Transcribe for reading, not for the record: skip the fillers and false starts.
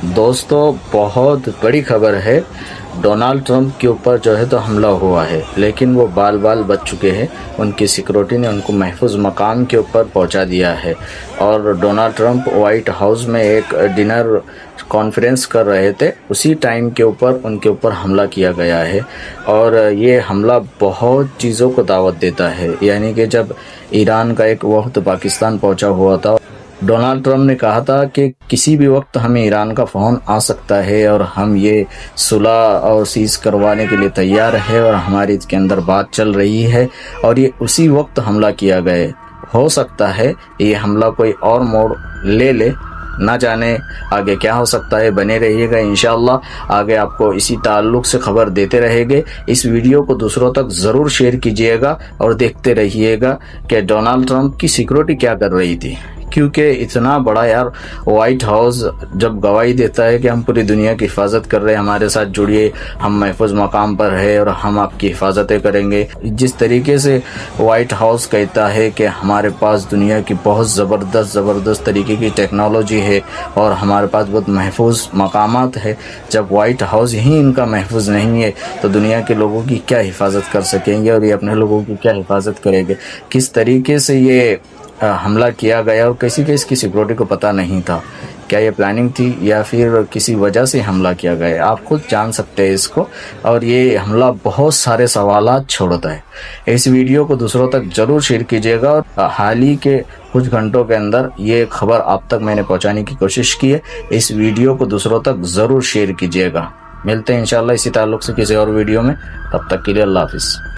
दोस्तों, बहुत बड़ी खबर है। डोनाल्ड ट्रंप के ऊपर जो है तो हमला हुआ है, लेकिन वो बाल बाल बच चुके हैं। उनकी सिक्योरिटी ने उनको महफूज मकाम के ऊपर पहुंचा दिया है। और डोनाल्ड ट्रंप वाइट हाउस में एक डिनर कॉन्फ्रेंस कर रहे थे, उसी टाइम के ऊपर उनके ऊपर हमला किया गया है। और ये हमला बहुत चीज़ों को दावत देता है। यानी कि जब ईरान का एक वक्त पाकिस्तान पहुंचा हुआ था, डोनाल्ड ट्रंप ने कहा था कि किसी भी वक्त हमें ईरान का फ़ोन आ सकता है और हम ये सुलह और सीज़ करवाने के लिए तैयार है और हमारी इसके अंदर बात चल रही है। और ये उसी वक्त हमला किया गया। हो सकता है ये हमला कोई और मोड़ ले ले, ना जाने आगे क्या हो सकता है। बने रहिएगा, इंशाअल्लाह आगे आपको इसी ताल्लुक से खबर देते रहेंगे। इस वीडियो को दूसरों तक ज़रूर शेयर कीजिएगा और देखते रहिएगा कि डोनाल्ड ट्रंप की सिक्योरिटी क्या कर रही थी। क्योंकि इतना बड़ा यार वाइट हाउस जब गवाही देता है कि हम पूरी दुनिया की हिफाजत कर रहे हैं, हमारे साथ जुड़िए, हम महफूज मकाम पर है और हम आपकी हिफाजतें करेंगे। जिस तरीके से वाइट हाउस कहता है कि हमारे पास दुनिया की बहुत ज़बरदस्त तरीके की टेक्नोलॉजी है और हमारे पास बहुत महफूज मकामात है, जब वाइट हाउस ही इनका महफूज नहीं है तो दुनिया के लोगों की क्या हिफाजत कर सकेंगे और ये अपने लोगों की क्या हिफाजत करेंगे। किस तरीके से ये हमला किया गया और किसी के इसकी सिक्योरिटी को पता नहीं था। क्या ये प्लानिंग थी या फिर किसी वजह से हमला किया गया, आप खुद जान सकते हैं इसको। और ये हमला बहुत सारे सवालात छोड़ता है। इस वीडियो को दूसरों तक ज़रूर शेयर कीजिएगा। और हाल ही के कुछ घंटों के अंदर ये खबर आप तक मैंने पहुंचाने की कोशिश की है। इस वीडियो को दूसरों तक ज़रूर शेयर कीजिएगा। मिलते हैं इंशाल्लाह इसी ताल्लुक़ से किसी और वीडियो में। तब तक के लिए अल्लाह हाफिज़।